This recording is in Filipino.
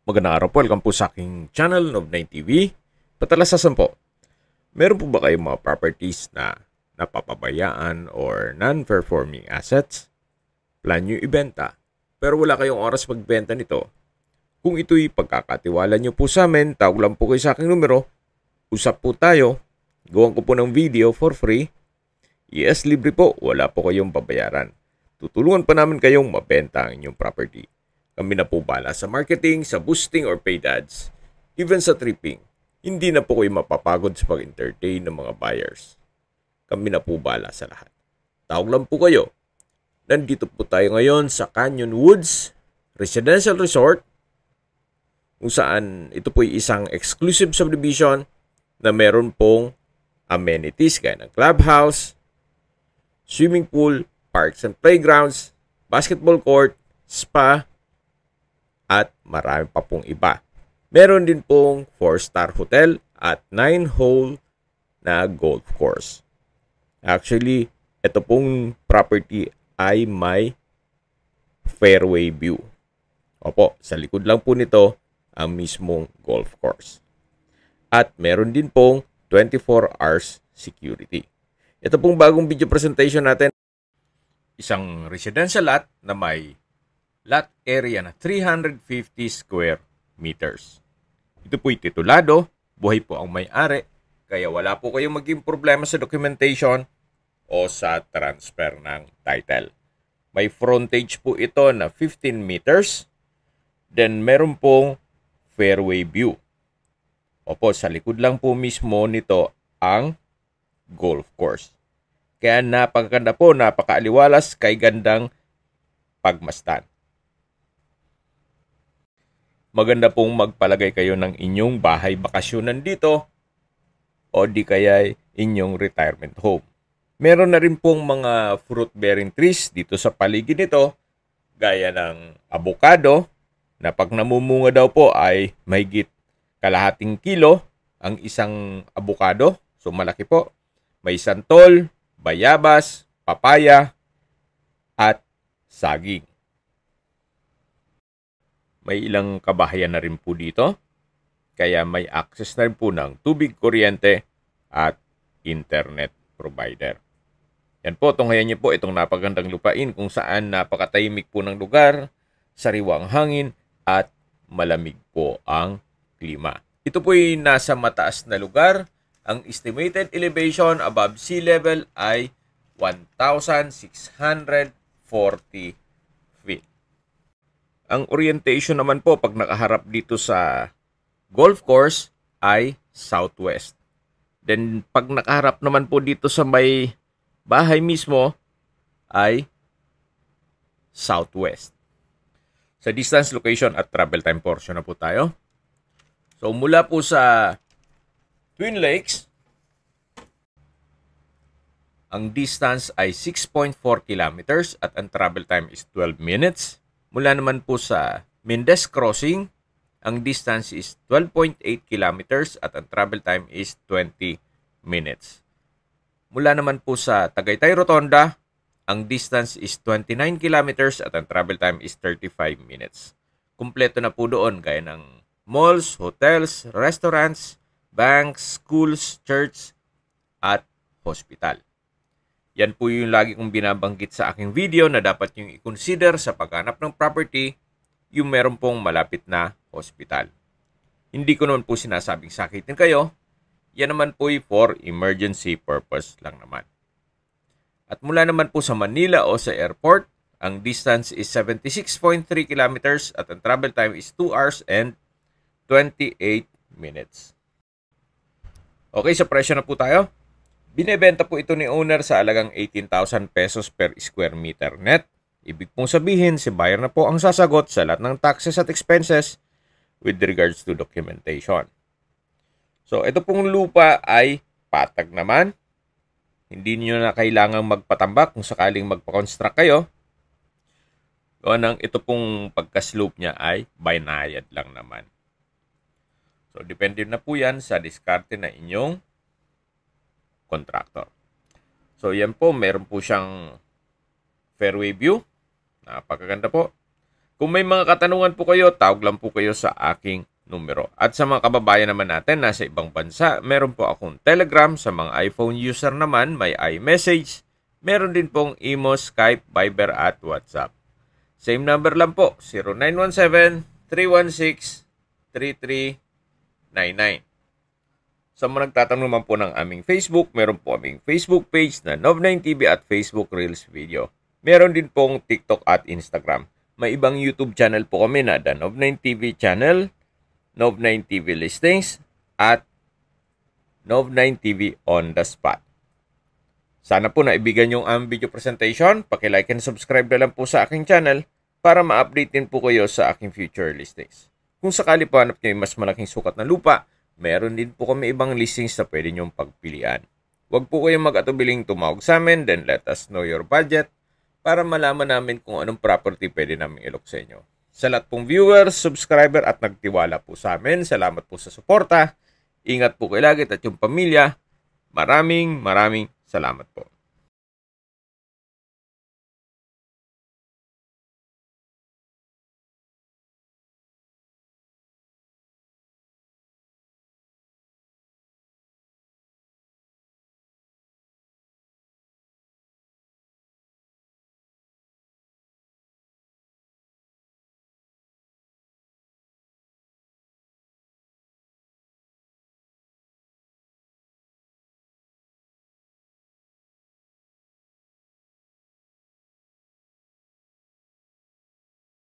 Magandang araw po, welcome po sa aking channel, Nob9 TV. Patalasasan po, meron po ba kayong mga properties na napapabayaan or non-performing assets? Plan nyo ibenta, pero wala kayong oras magbenta nito. Kung ito'y pagkakatiwala nyo po sa amin, tawag lang po kayo sa aking numero, usap po tayo, gawan ko po ng video for free. Yes, libre po, wala po kayong babayaran. Tutulungan pa namin kayong mabenta ang inyong property. Kami na po bala sa marketing, sa boosting or paid ads, even sa tripping. Hindi na po kayo mapapagod sa pag-entertain ng mga buyers. Kami na po bala sa lahat. Tawag lang po kayo. Nandito po tayo ngayon sa Canyon Woods Residential Resort, kung saan ito po ay isang exclusive subdivision na meron pong amenities gaya ng clubhouse, swimming pool, parks and playgrounds, basketball court, spa, at marami pa pong iba. Meron din pong 4-star hotel at 9-hole na golf course. Actually, ito pong property ay may fairway view. Opo, sa likod lang po nito ang mismong golf course. At meron din pong 24 hours security. Ito pong bagong video presentation natin. Isang residential lot na may lot area na 350 square meters. Ito po'y titulado, buhay po ang may-ari, kaya wala po kayong maging problema sa documentation o sa transfer ng title. May frontage po ito na 15 meters, then meron pong fairway view. Opo, sa likod lang po mismo nito ang golf course. Kaya napakaganda po, napakaaliwalas, kay gandang pagmastan. Maganda pong magpalagay kayo ng inyong bahay bakasyonan dito o di kaya inyong retirement home. Meron na rin pong mga fruit-bearing trees dito sa paligid nito, gaya ng avocado, na pag namumunga daw po ay mahigit kalahating kilo ang isang avocado. So malaki po. May santol, bayabas, papaya, at saging. May ilang kabahayan na rin po dito, kaya may access na rin po ng tubig, kuryente, at internet provider. Yan po, tunghayan niyo po itong napagandang lupain kung saan napakatahimik po ng lugar, sariwang hangin, at malamig po ang klima. Ito po ay nasa mataas na lugar. Ang estimated elevation above sea level ay 1,640 feet. Ang orientation naman po pag nakaharap dito sa golf course ay southwest. Then pag nakaharap naman po dito sa may bahay mismo ay southwest. Sa distance, location at travel time portion na po tayo. So mula po sa Twin Lakes, ang distance ay 6.4 kilometers at ang travel time is 12 minutes. Mula naman po sa Mendez Crossing, ang distance is 12.8 kilometers at ang travel time is 20 minutes. Mula naman po sa Tagaytay Rotonda, ang distance is 29 kilometers at ang travel time is 35 minutes. Kumpleto na po doon gaya ng malls, hotels, restaurants, banks, schools, church, at hospital. Yan po yung lagi kong binabanggit sa aking video na dapat yung i-consider sa paghanap ng property, yung meron pong malapit na hospital. Hindi ko naman po sinasabing sakitin kayo. Yan naman po for emergency purpose lang naman. At mula naman po sa Manila o sa airport, ang distance is 76.3 kilometers at ang travel time is 2 hours and 28 minutes. Okay, sa presyo na po tayo. Binebenta po ito ni owner sa halagang 18,000 pesos per square meter net. Ibig pong sabihin, si buyer na po ang sasagot sa lahat ng taxes at expenses with regards to documentation. So, ito pong lupa ay patag naman. Hindi niyo na kailangang magpatambak kung sakaling magpa-construct kayo. Ito pong pagka-slope niya ay binayad lang naman. So, depende na po yan sa diskarte na inyong contractor. So, yan po. Meron po siyang fairway view. Napakaganda po. Kung may mga katanungan po kayo, tawag lang po kayo sa aking numero. At sa mga kababayan naman natin nasa ibang bansa, meron po akong Telegram. Sa mga iPhone user naman, may iMessage. Meron din pong Imo, Skype, Viber at WhatsApp. Same number lang po, 0917-316-3399. Sa mga nagtatanong naman po ng aming Facebook, meron po aming Facebook page na Nov9TV at Facebook Reels Video. Meron din pong TikTok at Instagram. May ibang YouTube channel po kami na The Nov9TV Channel, Nov9TV Listings, at Nov9TV On The Spot. Sana po naibigan yung aming video presentation. Paki-like and subscribe na lang po sa aking channel para ma-update din po kayo sa aking future listings. Kung sakali po hanap nyo yung mas malaking sukat na lupa, meron din po kami ibang listings na pwede nyong pagpilian. Huwag po kayong mag-atubiling tumawag sa amin, then let us know your budget para malaman namin kung anong property pwede namin ilok sa inyo. Sa lahat pong viewers, subscriber at nagtiwala po sa amin, salamat po sa suporta. Ingat po kayo lagi at yung pamilya. Maraming salamat po.